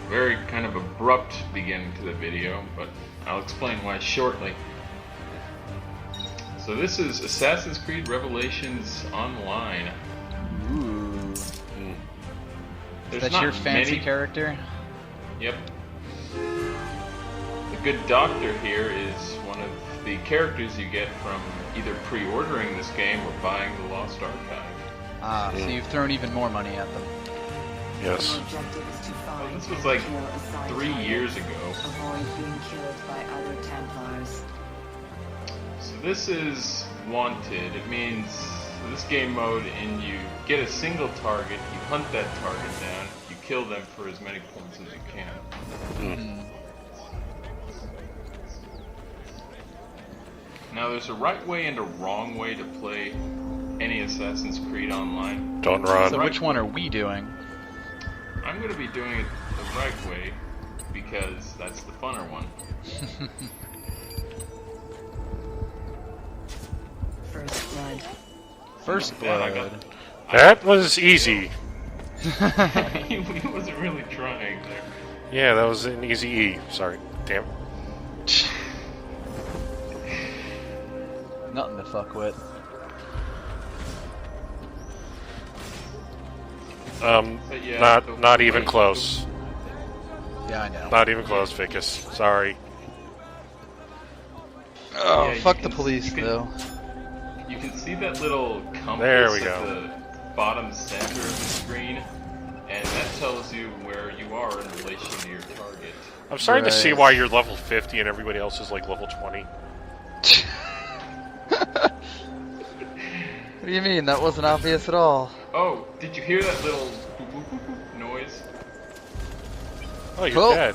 very kind of abrupt beginning to the video, but I'll explain why shortly. So this is Assassin's Creed Revelations Online. Ooh. There's That's not your fancy many... character? Yep. The good doctor here is one of the characters you get from either pre-ordering this game or buying the Lost Archive. Ah, so you've thrown even more money at them. Yes. Well, this was like 3 years ago. Avoid being killed by other Templars. So this is Wanted. It means this game mode, and you get a single target, you hunt that target down, you kill them for as many points as you can. Now there's a right way and a wrong way to play any Assassin's Creed Online. Don't run. So which one are we doing? I'm going to be doing it the right way because that's the funner one. First blood. First Yeah, I blood. That was easy. He wasn't really trying there. Yeah, that was an easy E. Sorry. Damn. Nothing to fuck with. But yeah, Not even close. Yeah, I know. Not even close, Vicus. Sorry. Oh, Yeah, you fuck the can- police, you can- though. You can see that little compass There we at go. the bottom center of the screen, and that tells you where you are in relation to your target. I'm starting to see Right. why you're level 50 and everybody else is like level 20. What do you mean? That wasn't obvious at all. Oh, did you hear that little boop, boop, boop, boop noise? Oh, you're Cool. dead.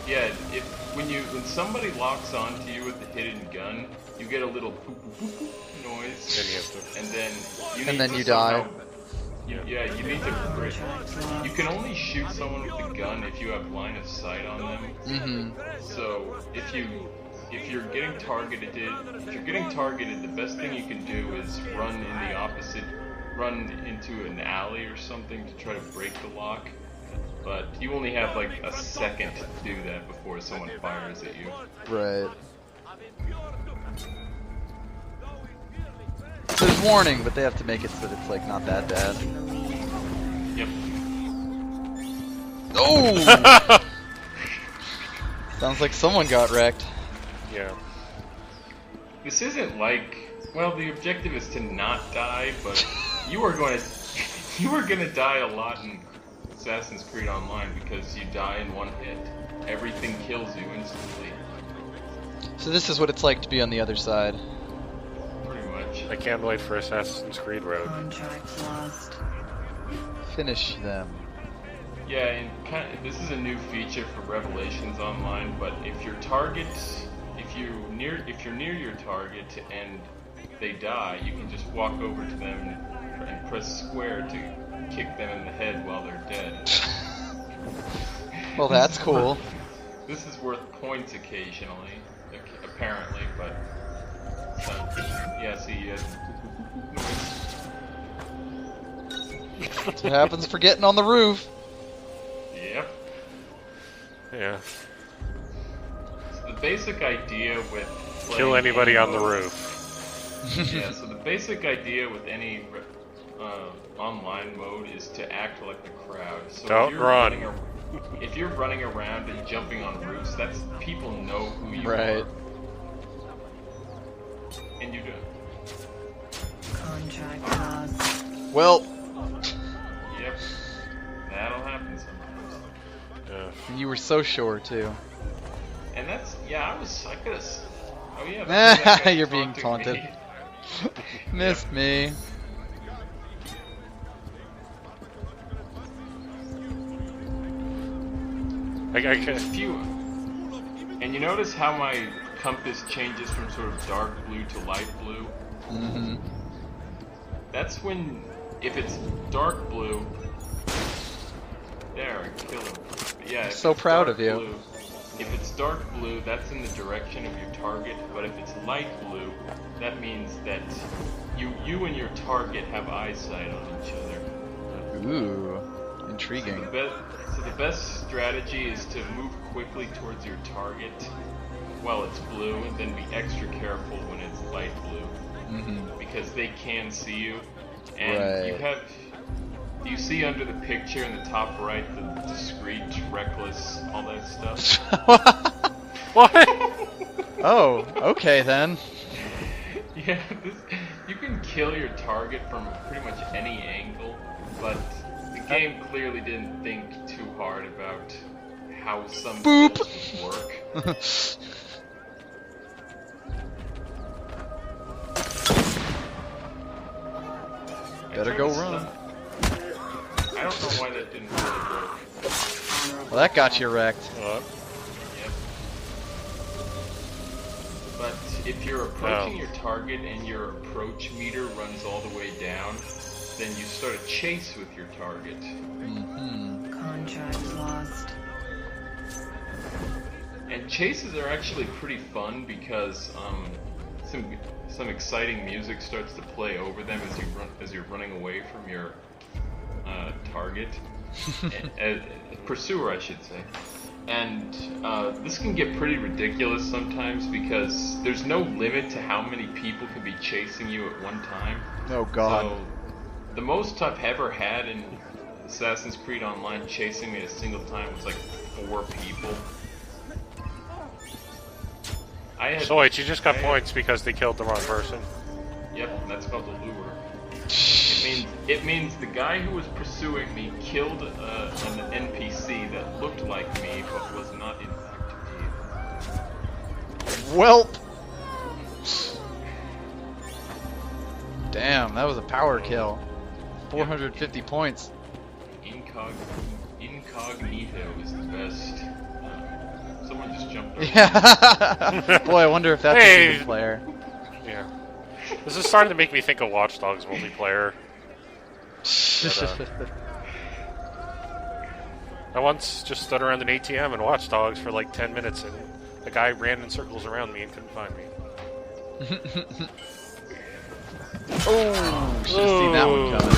Yeah, when somebody locks onto you with the hidden gun, you get a little boop, boop, boop, boop noise, Then you have to... and then you And need then to you somehow- die. You need to break. You can only shoot someone with a gun if you have line of sight on them. Mm-hmm. So if you're getting targeted, the best thing you can do is run into an alley or something to try to break the lock. But you only have like a second to do that before someone fires at you. Right. There's warning, but they have to make it so that it's like not that bad. Yep. Oh! Sounds like someone got wrecked. Yeah. This isn't like, well, the objective is to not die, but you are going to die a lot in Assassin's Creed Online because you die in one hit. Everything kills you instantly, So this is what it's like to be on the other side. pretty much. I can't wait for Assassin's Creed Road. Contract lost. Finish them. Yeah, and this is a new feature for Revelations Online. But if you're near your target and they die, you can just walk over to them and press square to kick them in the head while they're dead. Well, that's cool. This is worth points occasionally, apparently, but yeah. See, That's what happens for getting on the roof. yep. Yeah. So the basic idea with Kill playing anybody any on the mode- roof. Yeah. So the basic idea with any online mode is to act like the crowd. So Don't run. If you're running around and jumping on roofs, that's people know who you Right. are. And you do. Contract lost. Well, Yep. That'll happen sometimes. Yeah. you were so sure too. And that's, yeah, I could have. Oh yeah. that's that guy You're being taunting taunted. me. Missed me. I If you, and you notice how my compass changes from sort of dark blue to light blue? Mm-hmm. That's when, if it's dark blue, there, I killed him. Yeah, if So it's proud dark of you. blue- if it's dark blue, that's in the direction of your target, but if it's light blue, that means that you and your target have eyesight on each other. Ooh, Intriguing. So the best strategy is to move quickly towards your target while it's blue, and then be extra careful when it's light blue, because they can see you. And Right. you see under the picture in the top right the discreet, reckless, all that stuff. What? Oh, okay then. Yeah, you can kill your target from pretty much any angle, but the game clearly didn't think too hard about how some Boop. kills would work. Better go run. I don't know why that didn't really work. Well, that got you wrecked. Yep. But if you're approaching your target and your approach meter runs all the way down, then you start a chase with your target. Contract lost. And chases are actually pretty fun because some exciting music starts to play over them as you're running away from your target, pursuer, I should say. And this can get pretty ridiculous sometimes because there's no limit to how many people can be chasing you at one time. Oh god. So the most I've ever had in Assassin's Creed Online chasing me at a single time was like 4 people. So wait, you just got points because they killed the wrong person. Yep, that's called the lure. It means the guy who was pursuing me killed an NPC that looked like me but was not in fact me. Welp. Damn, that was a power kill. 450 points. Incognito is the best. Someone just jumped over. Yeah. Boy, I wonder if that's a good player. Yeah. This is starting to make me think of Watch Dogs multiplayer. But, I once just stood around an ATM in Watch Dogs for like 10 minutes and the guy ran in circles around me and couldn't find me. Oh, should have seen that one coming.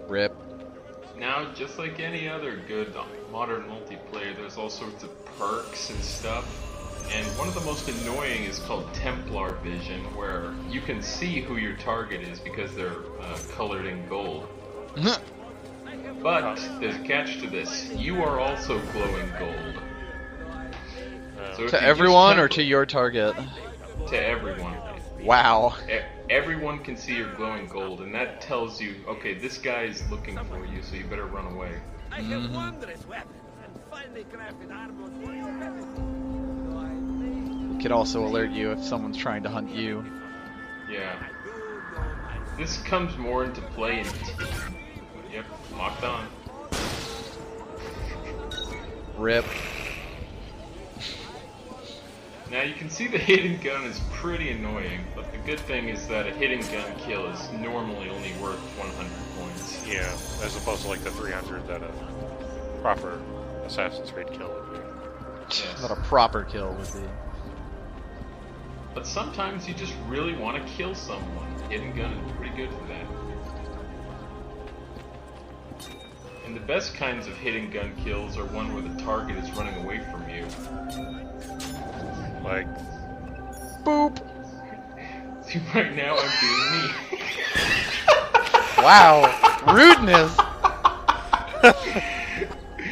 Rip. Now, just like any other good modern multiplayer, there's all sorts of perks and stuff. And one of the most annoying is called Templar Vision, where you can see who your target is because they're colored in gold. But there's a catch to this. You are also glowing gold. So if To you everyone use or to your target? To everyone. Wow. Everyone can see your glowing gold, and that tells you, okay, this guy is looking for you, so you better run away. I have wondrous weapons and finely crafted armor for your benefit. It could also alert you if someone's trying to hunt you. Yeah. This comes more into play in Yep, locked on. Rip. Now you can see the hidden gun is pretty annoying, but the good thing is that a hidden gun kill is normally only worth 100 points. Yeah, as opposed to like the 300 that a proper Assassin's Creed kill would be. Yes. Not a proper kill would be. But sometimes you just really want to kill someone. Hidden gun is pretty good for that. And the best kinds of hidden gun kills are one where the target is running away from you. Like, Boop. See, right now I'm being me. Wow. Rudeness.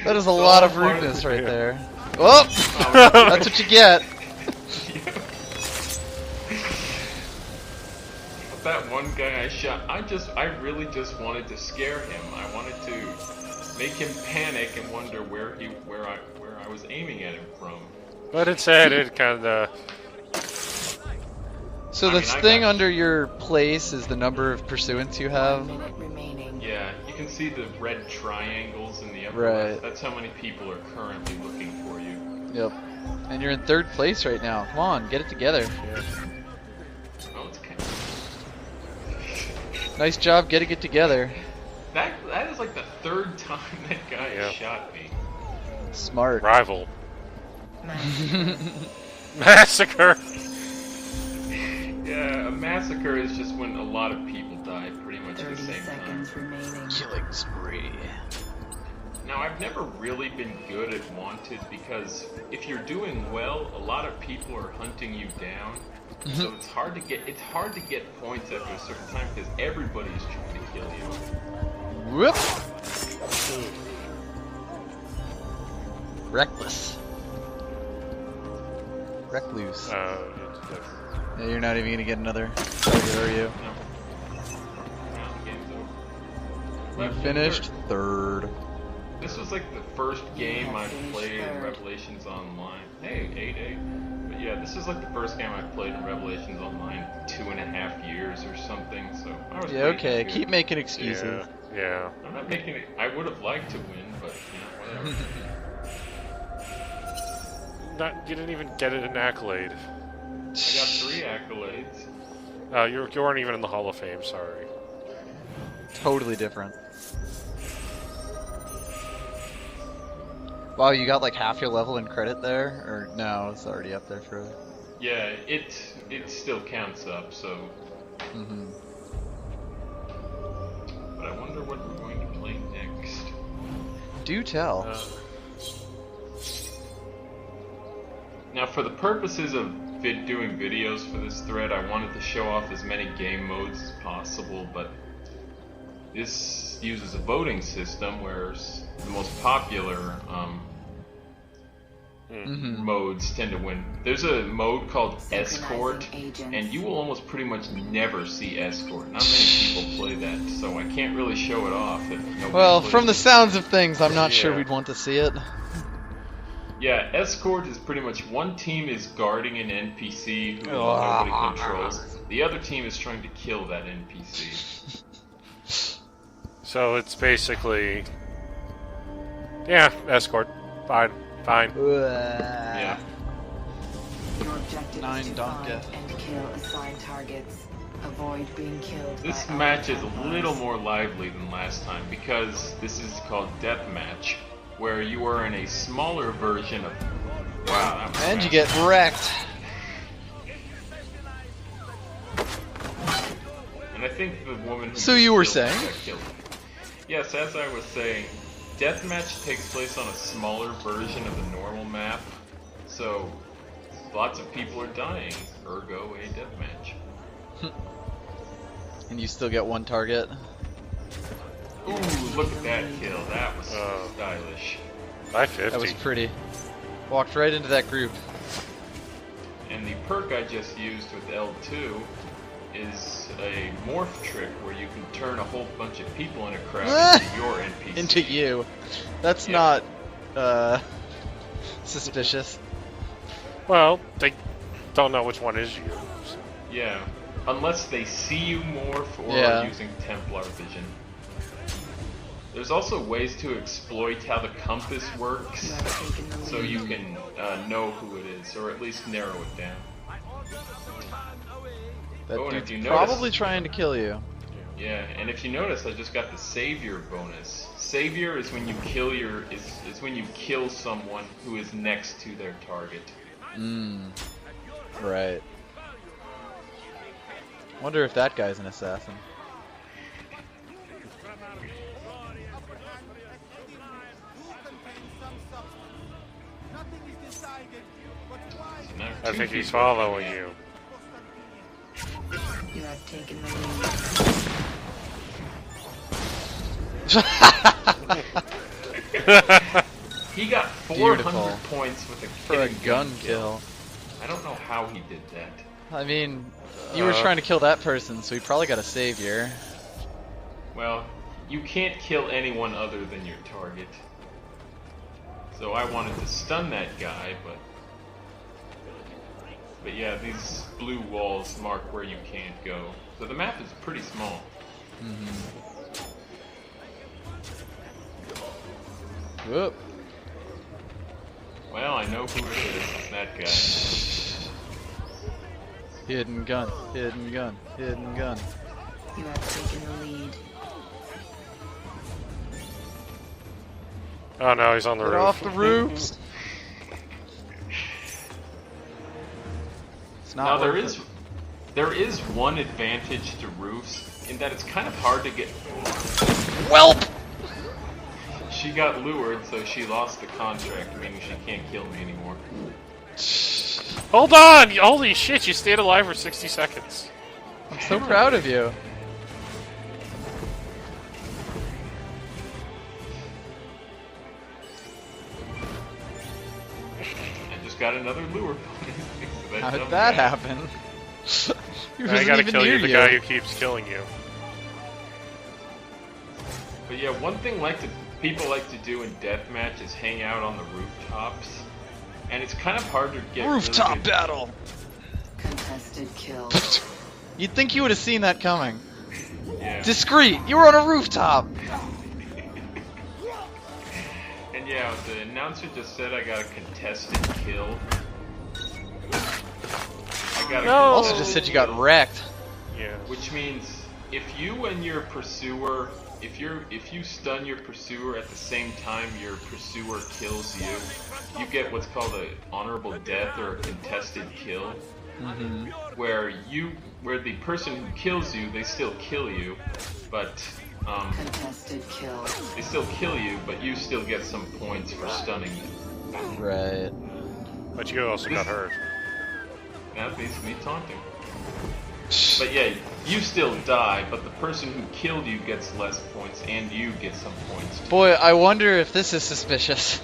That is a lot of rudeness right there. Oh, that's what you get. That one guy I shot, I really just wanted to scare him. I wanted to make him panic and wonder where I was aiming at him from. but instead it kind of. So I this mean, I thing got- under your place is the number of pursuants you have? 1 minute remaining. Yeah, you can see the red triangles in the upper Right. left. That's how many people are currently looking for you. Yep. And you're in 3rd place right now. Come on, get it together. Oh, it's kind of... Nice job getting it together. That is like the 3rd time that guy Yeah. shot me. Smart. Rival. Massacre. Massacre! Yeah, a massacre is just when a lot of people die pretty much at 30 the same time. seconds remaining. Killing spree. Now, I've never really been good at Wanted because if you're doing well, a lot of people are hunting you down. So it's hard to get points after a certain time because everybody's trying to kill you. Whoop! Reckless. Recluse. Yeah, you're not even gonna get another target, are you? No. Now the game's over. You Left finished third. third. This was like the first game I played in Revelations Online. Hey, 8-8. But yeah, this is like the first game I played in Revelations Online in 2.5 years or something. So I was Yeah, pretty okay. good. Keep making excuses. Yeah. I'm not making it. I would have liked to win, but whatever. You didn't even get it an accolade. I got 3 accolades. You weren't even in the Hall of Fame. Sorry. Totally different. Wow, you got like half your level in credit there? Or no, it's already up there for... Yeah, it still counts up. So, but I wonder what we're going to play next. Do tell. Now, for the purposes of doing videos for this thread, I wanted to show off as many game modes as possible, but this uses a voting system where the most popular modes tend to win. There's a mode called Escort, and you will almost pretty much never see Escort. Not many people play that, so I can't really show it off. If nobody Well, plays from the it. sounds of things, I'm not sure Yeah. we'd want to see it. Yeah, Escort is pretty much one team is guarding an NPC who nobody controls. The other team is trying to kill that NPC. So it's basically, yeah, escort. Fine. Yeah. Your objective Nine is to don't find get. and kill assigned targets. Avoid being killed. This by match is a other little allies. more lively than last time because this is called Deathmatch, where you are in a smaller version of. Wow, that was And you fast. get wrecked. And I think the woman. Who So you were killed saying? got killed. Yes, as I was saying, Deathmatch takes place on a smaller version of the normal map, so lots of people are dying. Ergo, a deathmatch. And you still get one target. Ooh, look at that kill. That was stylish. By 50. That was pretty. Walked right into that group. And the perk I just used with L2 is a morph trick where you can turn a whole bunch of people in a crowd into your NPC. Into you. That's Yeah. not, suspicious. Well, they don't know which one is you. So. Yeah, unless they see you morph or Yeah. are using Templar vision. There's also ways to exploit how the compass works, You have taken the lead. so you can know who it is, or at least narrow it down. That Oh, and if dude's you notice- probably trying to kill you. Yeah, and if you notice, I just got the Savior bonus. Savior is when you kill is when you kill someone who is next to their target. Right. Wonder if that guy's an assassin. So now I two think he's people are following coming you. You have taken the lead. He got 400 Beautiful. points with a For a hidden gun kill. I don't know how he did that. I mean, you were trying to kill that person, so he probably got a savior. Well, you can't kill anyone other than your target. So I wanted to stun that guy, but yeah, these blue walls mark where you can't go. So the map is pretty small. Whoop. Well, I know who it is. It's that guy. Hidden gun, hidden gun, hidden gun. You have taken the lead. Oh no, he's on the Get roof. off the roofs! It's Now not worth it. there is one advantage to roofs. in that it's kind of hard to get. Welp! She got lured, so she lost the contract, meaning she can't kill me anymore. Hold on! Holy shit, you stayed alive for 60 seconds. I'm so proud of you. I just got another lure. So How did dumb that guy. happen? He I wasn't gotta even kill near you, the guy who keeps killing you. But yeah, one thing people like to do in deathmatch is hang out on the rooftops, and it's kind of hard to get Rooftop really good- battle! Contested kill. You'd think you would have seen that coming. Yeah. Discreet! You were on a rooftop! And yeah, the announcer just said I got a contested kill. I got a No. Also contested just said you got kill, wrecked. Yeah. which means if you and your pursuer, if you stun your pursuer at the same time your pursuer kills you, you get what's called an honorable death or a contested kill. Where the person who kills you, they still kill you, but Contested kill. they still kill you, but you still get some points for stunning them. Right. But you also got hurt. That's basically taunting. But yeah, you still die, but the person who killed you gets less points, and you get some points too. Boy, I wonder if this is suspicious.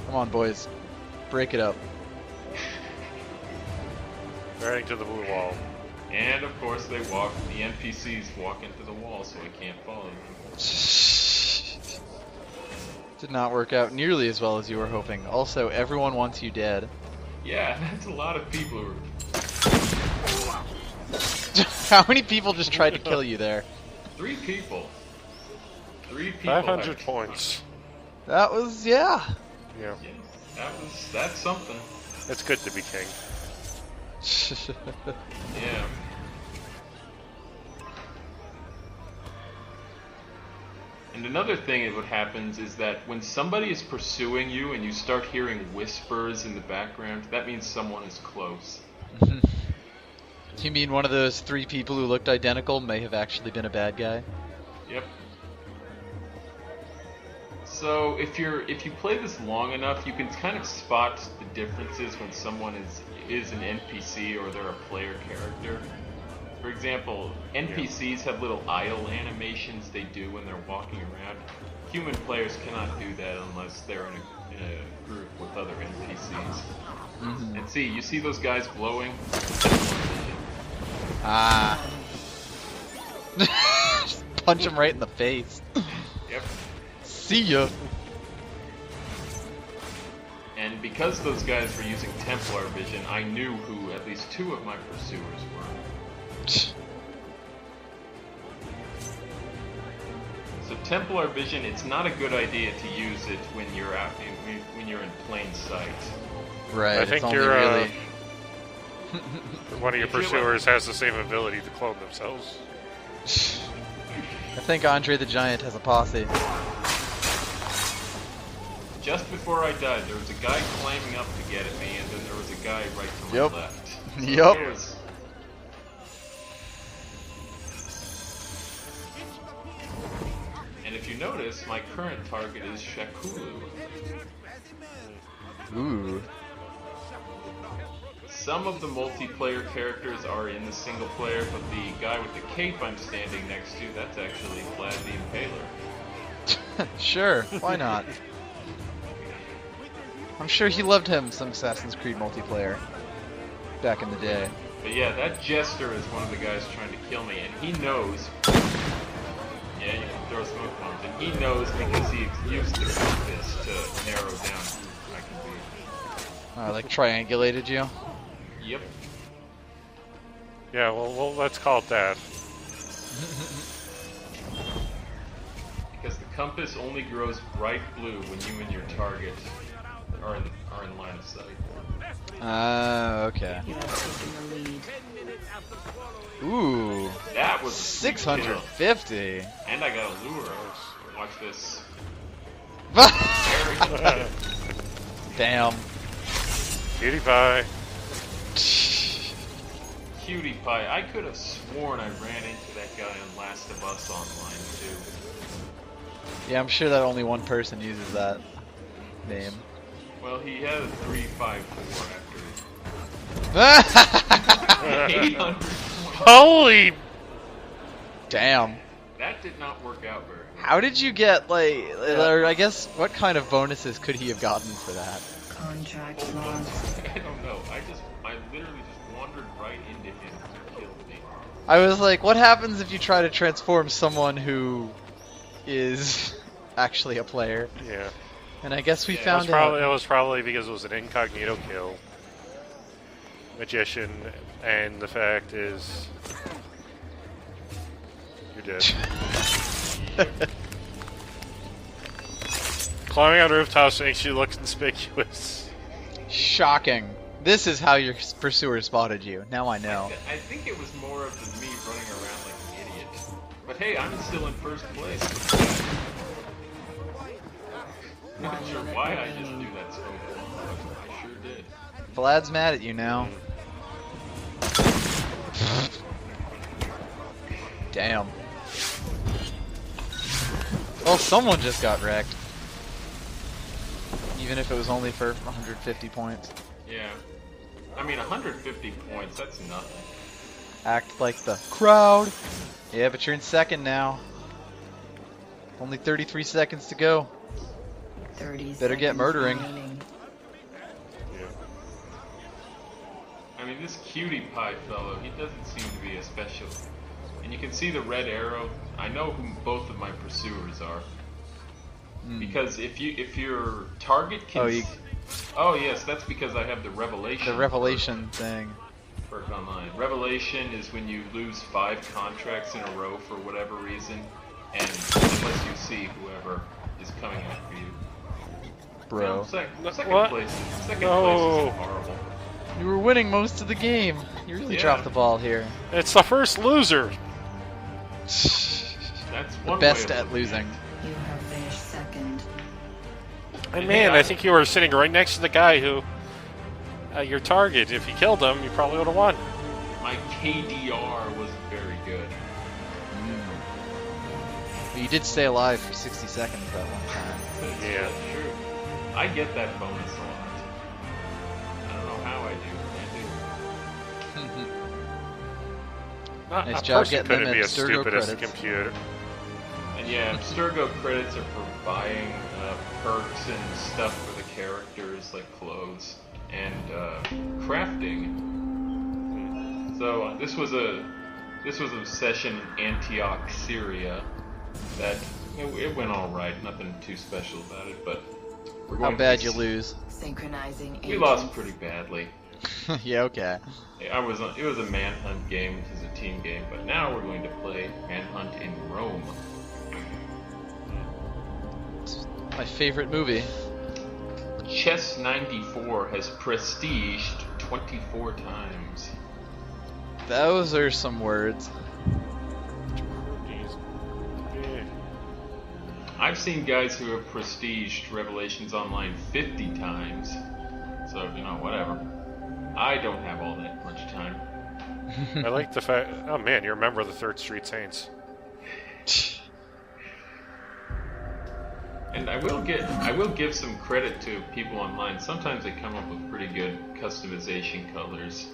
Come on, boys. Break it up. They're heading to the blue wall. And of course the NPCs walk into the wall, so I can't follow them. Did not work out nearly as well as you were hoping. Also, everyone wants you dead. Yeah, that's a lot of people who How many people just tried to kill you there? 3 people. 3 people. 500 have- points. That was, yeah. Yeah. Yeah, that's something. It's good to be king. Yeah. And another thing that what happens is that when somebody is pursuing you and you start hearing whispers in the background, that means someone is close. You mean one of those 3 people who looked identical may have actually been a bad guy? Yep. So if you play this long enough, you can kind of spot the differences when someone is an NPC or they're a player character. For example, NPCs have little idle animations they do when they're walking around. Human players cannot do that unless they're in a group with other NPCs. And you see those guys glowing? Ah. Just punch him right in the face. Yep. See ya. And because those guys were using Templar vision, I knew who at least 2 of my pursuers were. So Templar vision, it's not a good idea to use it when you're out when you're in plain sight. Right, I it's think only you're, really... One of your If you pursuers has the same ability to clone themselves. I think Andre the Giant has a posse. Just before I died, there was a guy climbing up to get at me, and then there was a guy right to my Yep. left. So Yep. it was- And if you notice, my current target is Shakulu. Ooh. Some of the multiplayer characters are in the single player, but the guy with the cape I'm standing next to, that's actually Vlad the Impaler. Sure, why not? I'm sure he loved him some Assassin's Creed multiplayer back in the day. But yeah, that Jester is one of the guys trying to kill me, and he knows. Yeah, you can throw smoke bombs, and he knows because he used the compass to narrow down who I can be. Like triangulated you? Yep. Yeah, well, let's call it that. Because the compass only grows bright blue when you and your target are in line of sight. Okay. You have taken the lead. Ooh. That was a sweet kill. 650. And I got a lure. Watch this. Damn. PewDiePie. Cutie Pie. I could have sworn I ran into that guy on Last of Us online too. Yeah, I'm sure that only one person uses that name. Well, he had a 354 after 800 points. Holy! Damn. That did not work out very well. How did you get, like, or I guess, what kind of bonuses could he have gotten for that? Contract Oh, lost. I don't know. I literally just wandered right into him and killed me. I was like, what happens if you try to transform someone who is actually a player? Yeah. And I guess we Yeah, found That out. was probably because it was an incognito kill. Magician, and the fact is... You're dead. Climbing on rooftops makes you look conspicuous. Shocking. This is how your pursuer spotted you. Now I know. I think it was more of me running around like an idiot. But hey, I'm still in first place. I'm not sure why I just do that so long. I sure did. Vlad's mad at you now. Damn. Well, someone just got wrecked. Even if it was only for 150 points. Yeah. I mean, 150 points, that's nothing. Act like the crowd. Yeah, but you're in second now. Only 33 seconds to go. 30 Better get seconds murdering. remaining. I mean, this Cutie Pie fellow, he doesn't seem to be a special. And you can see the red arrow. I know who both of my pursuers are. Because if your target can... Oh yes, that's because I have the Revelation. The Revelation thing. Perk online. Revelation is when you lose 5 contracts in a row for whatever reason, and it lets you see whoever is coming after you. Bro. No, second What? place. Second No. place is horrible. You were winning most of the game. You really Yeah. dropped the ball here. It's the first loser! That's The one best way of at looking losing. You have finished second. And And man, hey, I think you were sitting right next to the guy who... your target. If you killed him, you probably would have won. My KDR was very good. But you did stay alive for 60 seconds that one time. That's Yeah. true. I get that bonus a lot. I don't know how I do, but I do. Not, Nice a job person getting them couldn't be in as Sturgo stupid as the credits. computer. And yeah, Abstergo credits are for buying perks and stuff for the characters, like clothes, and crafting. So this was a session in Antioch, Syria, that it went all right. Nothing too special about it, but we're How going bad to you lose? Synchronizing We lost agents. pretty badly. Yeah, okay. It was a manhunt game, which is a team game, but now we're going to play Manhunt in Rome. It's my favorite movie. Chess 94 has prestiged 24 times. Those are some words. Yeah. I've seen guys who have prestiged Revelations Online 50 times. So, whatever. I don't have all that much time. I like the fact... Oh man, you're a member of the 3rd Street Saints. And I will give some credit to people online. Sometimes they come up with pretty good customization colors.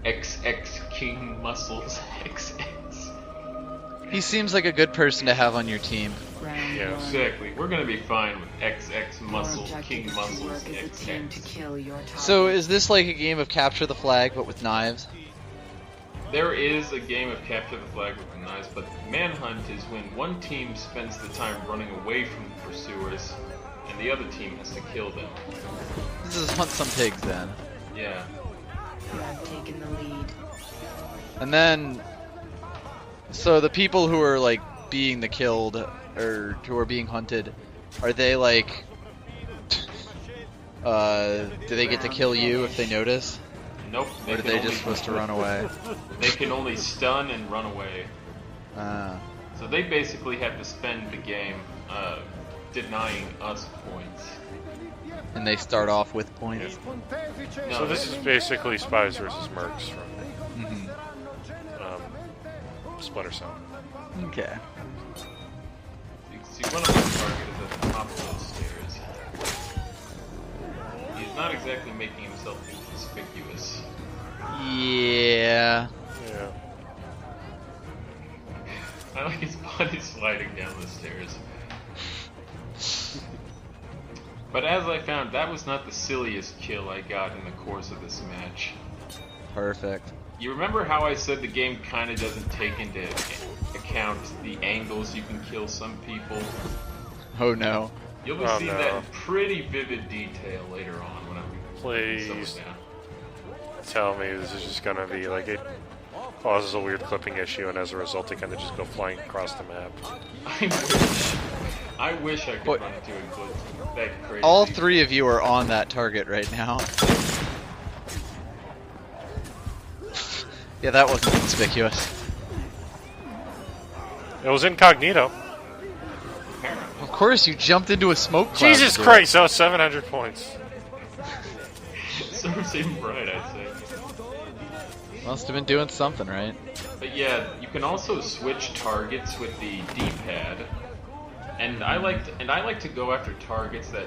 XX King Muscles XX. He seems like a good person to have on your team. Round Yeah. one. Exactly. We're gonna be fine with XX Your Muscles, objective King is to Muscles, work as a team to XX. kill your target. So is this like a game of capture the flag but with knives? There is a game of capture the flag with the knives, but Manhunt is when one team spends the time running away from the pursuers, and the other team has to kill them. This is Hunt Some Pigs then. Yeah. You have taken the lead. And then, so the people who are like being the killed or who are being hunted, are they like, do they get to kill you if they notice? Nope. Or are can they only- just supposed to run away? They can only stun and run away. So So they basically have to spend the game denying us points. And they start off with points. No, So this is basically Spies versus Mercs from Mhm. Splinter Cell. Okay. you see one of my target is at the top of those stairs. He's not exactly making himself inconspicuous. Yeah. Yeah. I like his body sliding down the stairs. But as I found, that was not the silliest kill I got in the course of this match. Perfect. You remember how I said the game kind of doesn't take into account the angles you can kill some people? Oh no. You'll be Oh, seeing no. that in pretty vivid detail later on when I'm Please. down. Tell me this is just gonna be like it causes a weird clipping issue, and as a result, they kind of just go flying across the map. I wish I could What- run into a glitch that crazy. All three of you are on that target right now. Yeah, that wasn't conspicuous. It was incognito. Apparently. Of course, you jumped into a smoke cloud. Jesus to do Christ! That was 700 points. Serves him right, I'd say. it. Must have been doing something, right? But yeah, you can also switch targets with the D-pad, and I like to go after targets that.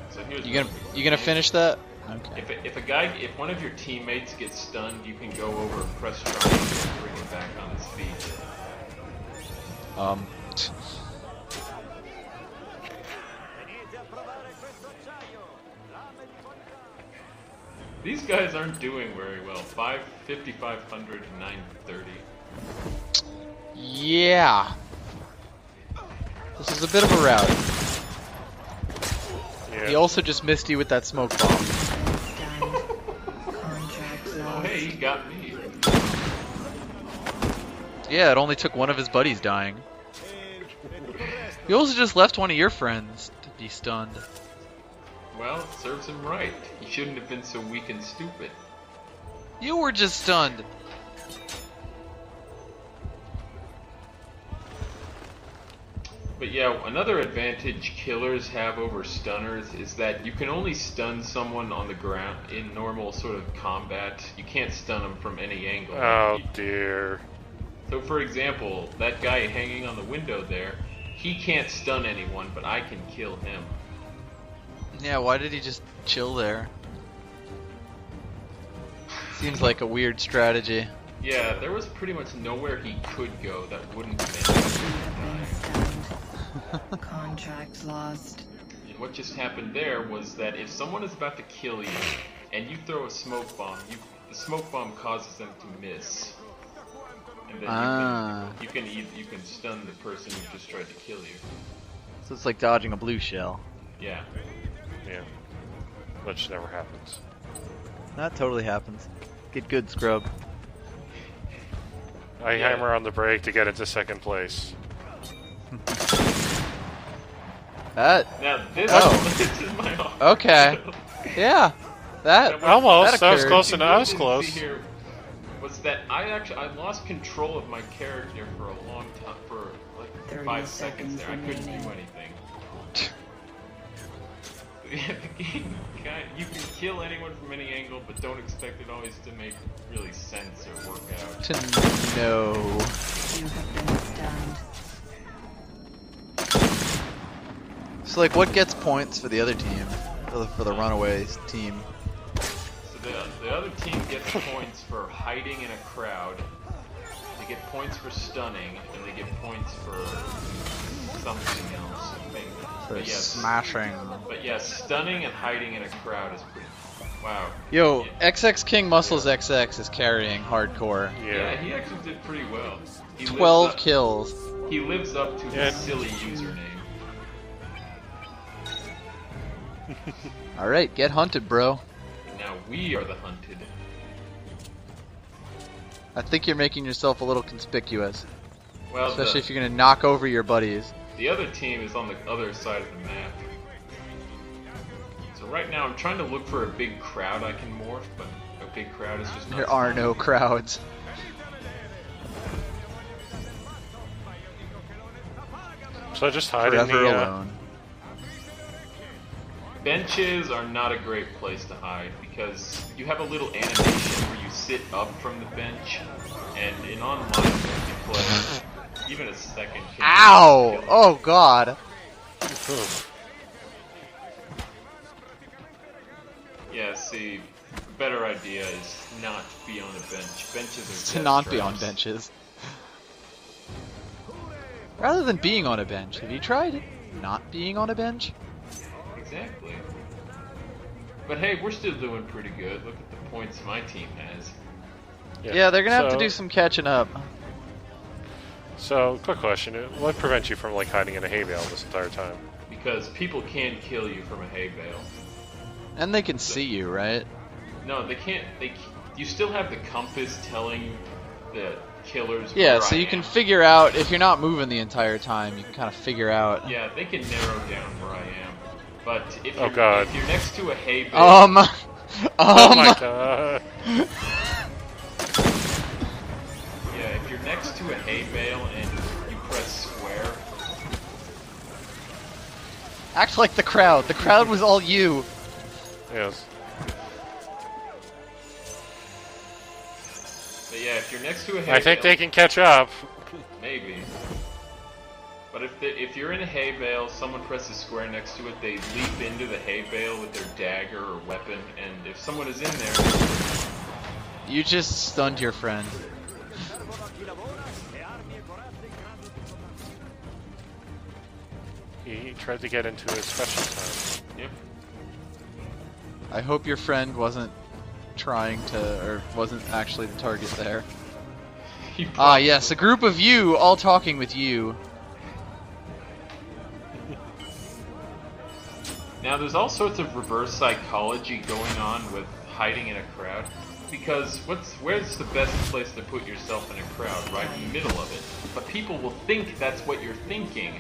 So here's You gonna finish that? Okay. if one of your teammates gets stunned, you can go over and press triangle and bring him back on his feet. These guys aren't doing very well. 5,500 and 930. Yeah. This is a bit of a rout. Yeah. He also just missed you with that smoke bomb. Stunned. Contract Oh lost. hey, he got me. Yeah, it only took one of his buddies dying. You also just left one of your friends to be stunned. Well, it serves him right. He shouldn't have been so weak and stupid. You were just stunned. But yeah, another advantage killers have over stunners is that you can only stun someone on the ground in normal sort of combat. You can't stun them from any angle. Oh dear. So for example, that guy hanging on the window there, he can't stun anyone, but I can kill him. Yeah, why did he just chill there? Seems like a weird strategy. Yeah, there was pretty much nowhere he could go that wouldn't Been finish. stunned. Contract lost. And what just happened there was that if someone is about to kill you and you throw a smoke bomb, the smoke bomb causes them to miss. And then you can stun the person who just tried to kill you. So it's like dodging a blue shell. Yeah. Yeah. Which never happens. That totally happens. Get good, scrub. I Yeah. hammer on the brake to get into second place. That Now this, Oh. this is my off. okay. Yeah. That Almost. that I was occurred. close You enough. I was didn't close. see here was that I lost control of my character for a long time, for like 30 5 seconds there. I couldn't do remaining. anything. Yeah, the game you can kill anyone from any angle, but don't expect it always to make really sense or work out. To know. You have been stunned. So like, what gets points for the other team? For the runaways team. So the other team gets points for hiding in a crowd. They get points for stunning, and they get points for something else. I think. For But yes, smashing. But yes, stunning and hiding in a crowd is pretty. Wow. Yo, XX King Muscles XX is carrying hardcore. Yeah, Yeah. he actually did pretty well. He 12 lives up, kills. He lives up to Yeah. his silly username. Alright, get hunted, bro. And now we are the hunted. I think you're making yourself a little conspicuous. Well, Especially if you're gonna knock over your buddies. the other team is on the other side of the map. So right now I'm trying to look for a big crowd I can morph, but a big crowd is just not There are no spawning. crowds. So just hide in Forever the. alone. benches are not a great place to hide because you have a little animation where you sit up from the bench, and in online multiplayer, even a second can Ow! kill you. Oh god. Yeah, see, a better idea is not to be on a bench. Benches are To death not be on traps. benches. Rather than being on a bench, have you tried not being on a bench? Exactly. But hey, we're still doing pretty good. Look at the points my team has. Yeah, they're gonna have to So- do some catching up. So, quick question: what prevents you from like hiding in a hay bale this entire time? Because people can kill you from a hay bale. And they can see you, right? No, they can't. You still have the compass telling the killers. Yeah, where so I you can am. figure out, if you're not moving the entire time, you can kind of figure out. Yeah, they can narrow down where I am. But if Oh, you're, God. if you're next to a hay bale, Oh my god! yeah, if you're next to a hay bale and you press square, Act like the crowd. The crowd was all you. Yes. but yeah, if you're next to a hay I think bale, they can catch up. maybe. But if you're in a hay bale, someone presses square next to it, they leap into the hay bale with their dagger or weapon, and if someone is in there, You just stunned your friend. He tried to get into his special time. yep. I hope your friend wasn't trying to, or wasn't actually the target there. He Ah, yes, a group of you all talking with you. Now, there's all sorts of reverse psychology going on with hiding in a crowd, because where's the best place to put yourself in a crowd? Right in the middle of it. But people will think that's what you're thinking,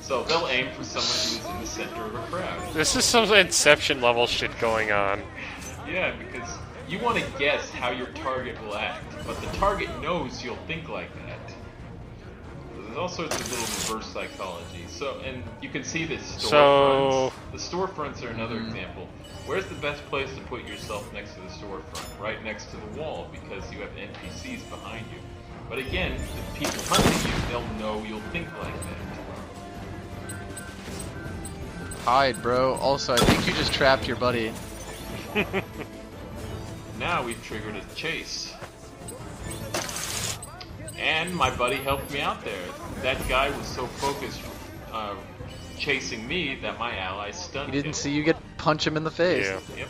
so they'll aim for someone who's in the center of a crowd. This is some Inception level shit going on. Yeah, because you want to guess how your target will act, but the target knows you'll think like that. There's all sorts of little reverse psychology. So, and you can see the storefronts. So- The storefronts are another example. Where's the best place to put yourself next to the storefront? Right next to the wall, because you have NPCs behind you. But again, if people hunting you, they'll know you'll think like that. Hide, bro. Also, I think you just trapped your buddy. Now we've triggered a chase. And my buddy helped me out there. That guy was so focused chasing me that my ally stunned He him. didn't see you punch him in the face. Yeah. Yep.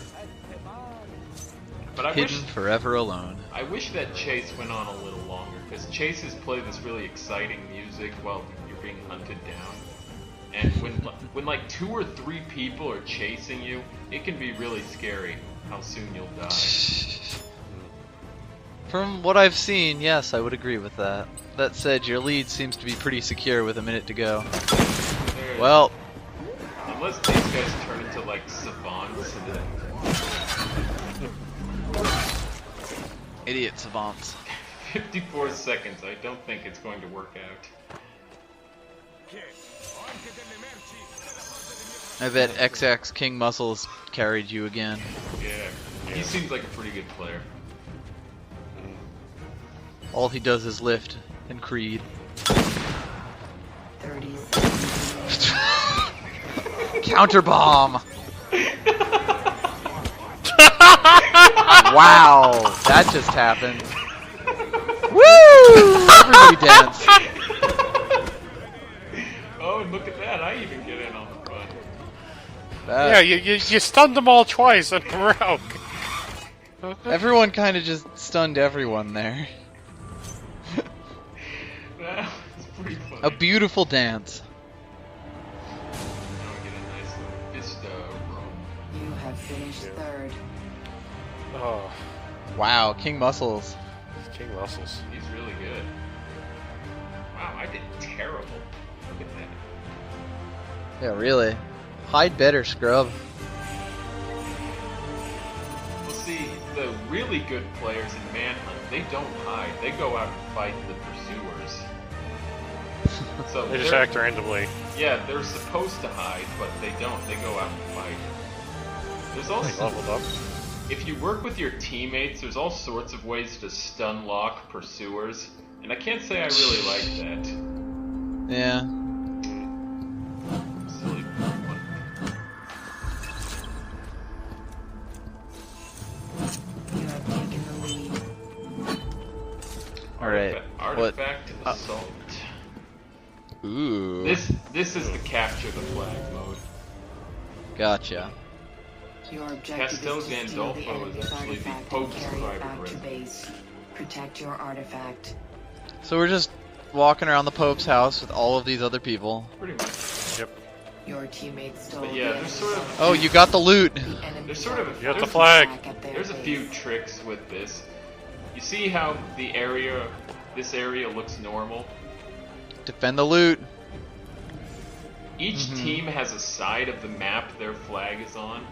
But Hidden forever alone. I wish that chase went on a little longer, because chases play this really exciting music while you're being hunted down. And when like 2 or 3 people are chasing you, it can be really scary how soon you'll die. From what I've seen, yes, I would agree with that. That said, your lead seems to be pretty secure with a minute to go. There- Well, unless these guys turn into like savants and then idiot savants. 54 seconds, I don't think it's going to work out. I bet XX King Muscles carried you again. Yeah, he seems like a pretty good player. All he does is lift and Creed. 30 Counter bomb! Wow, that just happened. Woo! Everybody dance. Oh, and look at that, I even get in on the fun. Yeah, you stunned them all twice in a row. Everyone kind of just stunned everyone there. That was pretty funny. A beautiful dance. Now we get a nice little vista room. You have finished third. Oh, Wow, King Muscles. King Muscles. He's really good. Wow, I did terrible. Look at that. Yeah, really. Hide better, scrub. Well, see, the really good players in Manhunt, they don't hide. They go out and fight the pursuers. So They just they're- act randomly. Yeah, they're supposed to hide, but they don't. They go out and fight. there's He also, leveled up. if you work with your teammates, there's all sorts of ways to stun lock pursuers, and I can't say I really like that. Yeah. Silly one. You have taken the lead. All right. Artifact assault. Ooh. This is the capture the flag mode. Gotcha. Your objective Castel is to steal the Gandolfo is enemy's actually the artifact and Pope's carry it private back to residence. base. Protect your artifact. So we're just walking around the Pope's house with all of these other people. Pretty much. Yep. Your teammates stole But the yeah, there's enemy's sort of artifact. Oh, you got the loot. The enemy's There's sort of- artifact You got the is flag. back at their There's a base. few tricks with this. You see how this area looks normal? Defend the loot. Each team has a side of the map their flag is on,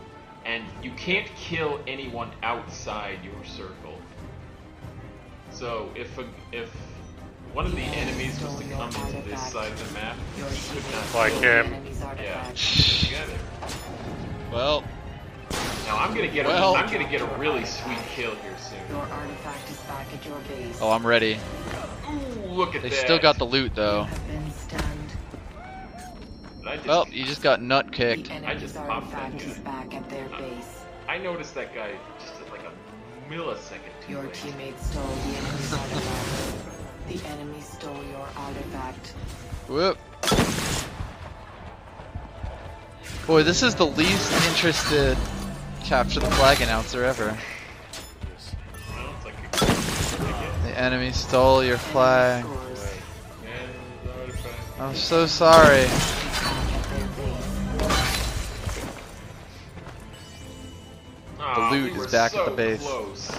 and you can't kill anyone outside your circle. So if one of the enemies was to come into this side of the map, Your you could teammates not stole Like kill the him. enemy's artifact. together. Well, Now I'm gonna get Well- I'm gonna get a really sweet kill here soon. Your artifact is back at your base. oh, I'm ready. Ooh, look at They that. still got the loot You though. have been stunned. But I just, Well, you just got nut kicked. The enemy's just popped that artifact guy. is back at their base. I noticed that guy just at like a millisecond too Your late. teammates stole the enemy's artifact. The enemy stole your artifact. Whoop. Boy, this is the least interested capture the flag announcer ever. Well, it's like a, The enemy stole your flag. Enemy scores. and the artifact. I'm so sorry. Back at their base. Aw, loot we is were back at so the base. Close.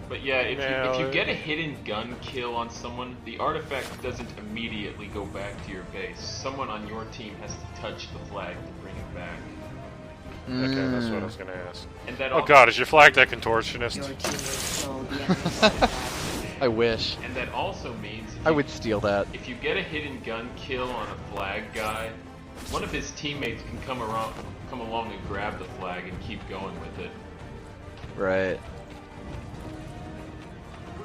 But yeah, if you get a hidden gun kill on someone, the artifact doesn't immediately go back to your base. Someone on your team has to touch the flag to bring it back. Okay, that's what I was gonna ask. And that Oh god, is your flag that contortionist? Your teammates stole the enemy's artifact. I wish. And that also means if I you- would steal that. If you get a hidden gun kill on a flag guy, one of his teammates can come along and grab the flag and keep going with it. Right.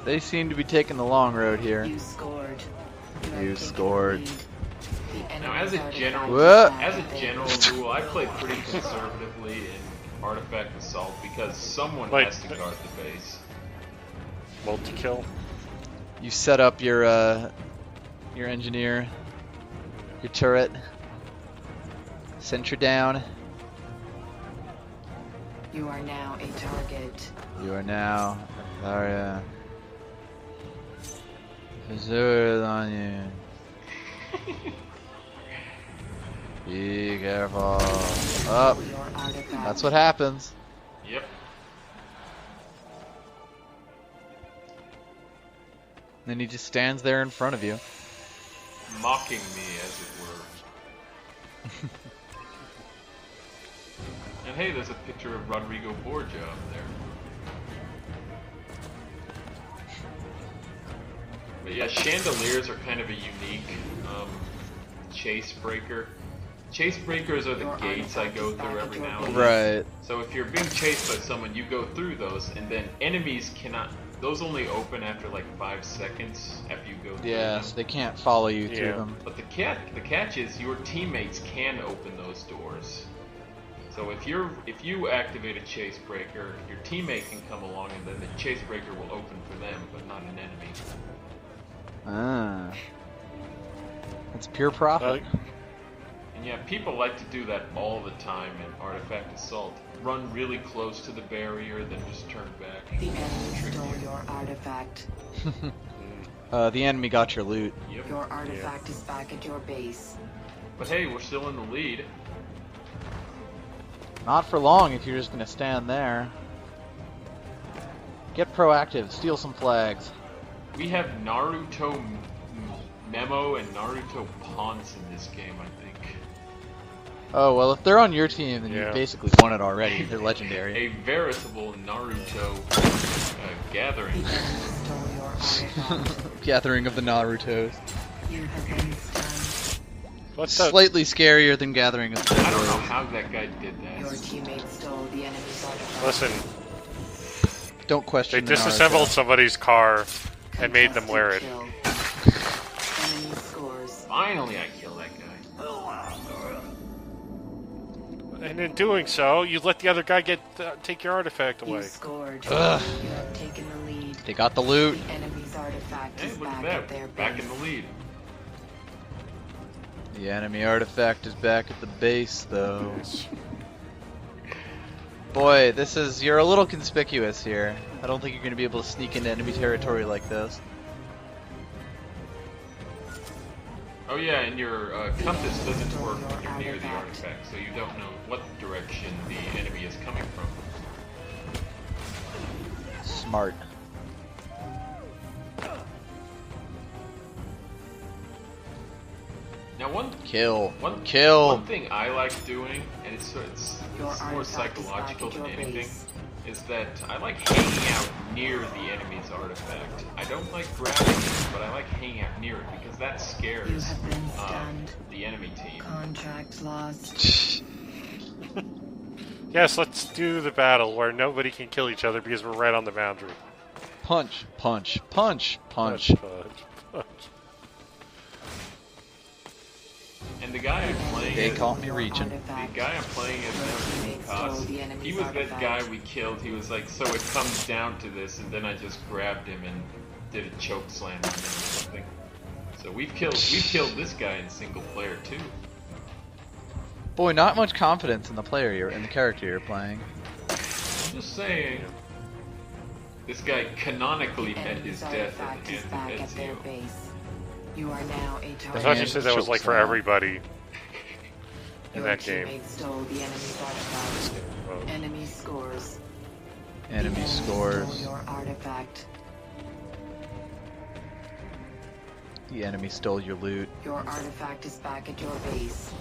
They seem to be taking the long road here. You scored. have You taken scored. the lead. The Now, as a enemy's general, artifact What? is as a back at general their rule, I play pretty conservatively in Artifact Assault because someone Like- has to guard the base. Multi-kill? You set up your engineer, your turret, sentry down. You are now a target. You are now Zarya. Zero on you. Be careful. Up. Your artifact. That's what happens. Yep. Then he just stands there in front of you. Mocking me, as it were. And hey, there's a picture of Rodrigo Borgia up there. But yeah, chandeliers are kind of a unique chase breaker. Chase breakers are the Your gates I go artifact is through back every at now your and base. then. Right. So if you're being chased by someone, you go through those, and then enemies cannot. Those only open after like 5 seconds after you go through Yeah, so them. they can't follow you through Yeah. them. But the catch is your teammates can open those doors. So if you activate a chase breaker, your teammate can come along, and then the chase breaker will open for them, but not an enemy. Ah. That's pure profit. And yeah, people like to do that all the time in Artifact Assault. Run really close to the barrier, then just turn back. The enemy stole your artifact. The enemy got your loot. Yep. Your artifact is back at your base. But hey, we're still in the lead. Not for long if you're just gonna stand there. Get proactive, steal some flags. We have Naruto Memo and Naruto Ponce in this game, I think. Oh, well, if they're on your team, then Yeah. you basically won it already. They're legendary. A veritable Naruto gathering. The enemy stole your artifact. Gathering of the Narutos. You have been stunned. What the? Slightly scarier than gathering a I don't know how that guy did Your that. teammate stole the enemy's artifact. Listen, Don't they question the disassembled Naruto. somebody's car and made them Contested wear it. kill. Enemy scores. Finally, I kill that guy. And in doing so, you let the other guy take your artifact You away. scored. Ugh. You have taken the lead. They got the loot. The enemy's artifact Hey, is look at back at their that. Back base. in the lead. The enemy artifact is back at the base, though. Boy, you're a little conspicuous here. I don't think you're going to be able to sneak into enemy territory like this. Oh yeah, and your compass doesn't work when you're near the artifact, so you don't know what direction the enemy is coming from. Smart. Now one Kill. One Kill. thing I like doing, and it's Your more artifact is psychological back at than your anything, base. is that I like hanging out near the enemy's artifact. I don't like grabbing it, but I like hanging out near it because that You scares have been stunned. the enemy team. Contract lost. Yes, let's do the battle where nobody can kill each other because we're right on the boundary. Punch, punch, punch, punch. Punch. And the guy I'm playing They as, caught me reaching. the guy I'm playing as now, he was that guy we killed. He was like, so it comes down to this, and then I just grabbed him and did a choke slam on him or something. So we've killed this guy in single player too. Boy, not much confidence in the character you're playing. I'm just saying. This guy canonically The met his enemy's death at artifact the is hands of back at their Ezio. base. You are now a I target. thought you said that was like for Chokeslam. everybody in Your that game. teammate stole the enemy's artifact. Well, Enemy scores. Enemy The enemy scores. stole your artifact. The enemy stole your loot. Your artifact is back at your base.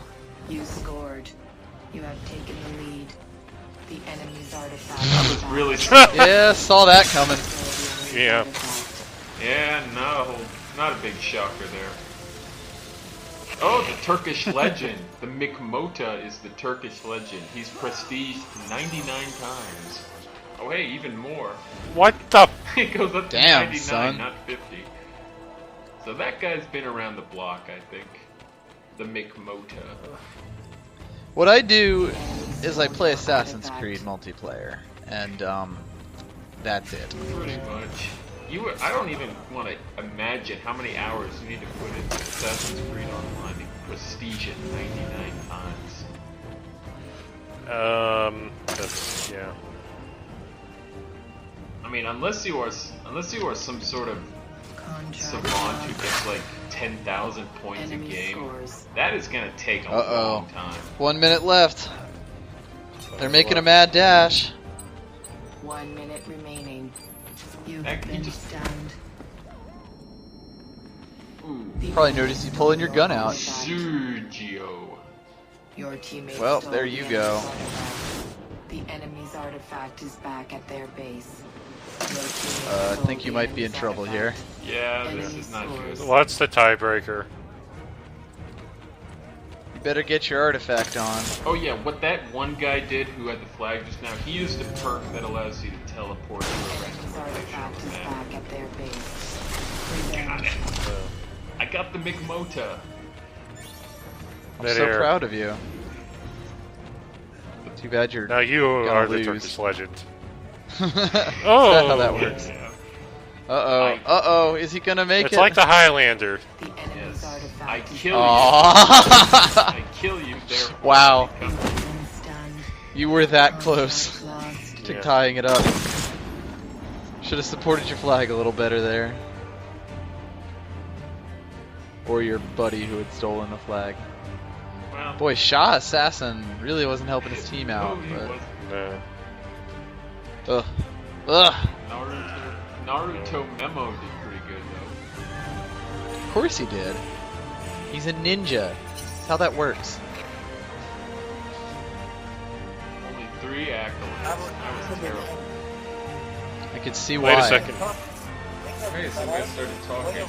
You scored. You have taken the lead. The enemy's artifact That is was back. really Yeah, saw that coming. Stole the enemy's Yeah. artifact. Yeah, no, not a big shocker there. Oh, the Turkish legend. The Mikmota is the Turkish legend. He's prestiged 99 times. Oh, hey, even more. what the? It goes up to Damn, 99, son. not 50. So that guy's been around the block, I think. The Mikmota. What I do is I play Assassin's Creed multiplayer, and that's it. Pretty much. I don't even want to imagine how many hours you need to put into Assassin's Creed Online to prestige it 99 times. That's, yeah. I mean, unless you are some sort of Contract savant who lost. gets like 10,000 points a Enemy game, scores. that is gonna take a Uh-oh. long time. 1 minute left. They're making a mad dash. 1 minute remaining. You've Heck, he been just- stunned. Ooh. The Probably enemy noticed you stole pulling your gun out. artifact. Sergio. Your teammate Well, stole there the you enemy's go. artifact. The enemy's artifact is back at their base. Your teammate I stole think you the might be in enemy's trouble here. artifact. Yeah, this Enemy is not good. scores. What's the tiebreaker? You better get your artifact on. Oh yeah, what that one guy did who had the flag just now, he used a perk that allows you to teleport to a Enemy's random location artifact on is the map. back at their base. Got Revenge. it. I got the Mikmota. I'm That so air. proud of you. Too bad you're. Now you Gonna are the lose. Turkish legend. Is that Oh! how that works? Yeah. Uh oh. Is he gonna make It's it? like the Highlander. The enemy's Yes. artifact I is kill you. Aw. I kill you, therefore. Wow. I become- been stunned. You were that close Contract lost. to Yeah. tying it up. Should have supported your flag a little better there. Or your buddy who had stolen the flag. Well, Boy, Shah Assassin really wasn't helping his team no, out. he wasn't. No. Ugh. Ugh. Naruto Memo did pretty good though. Of course he did. He's a ninja. That's how that works. Only 3 accolades. That was terrible. I could see why. Wait a second. Okay, so we started talking.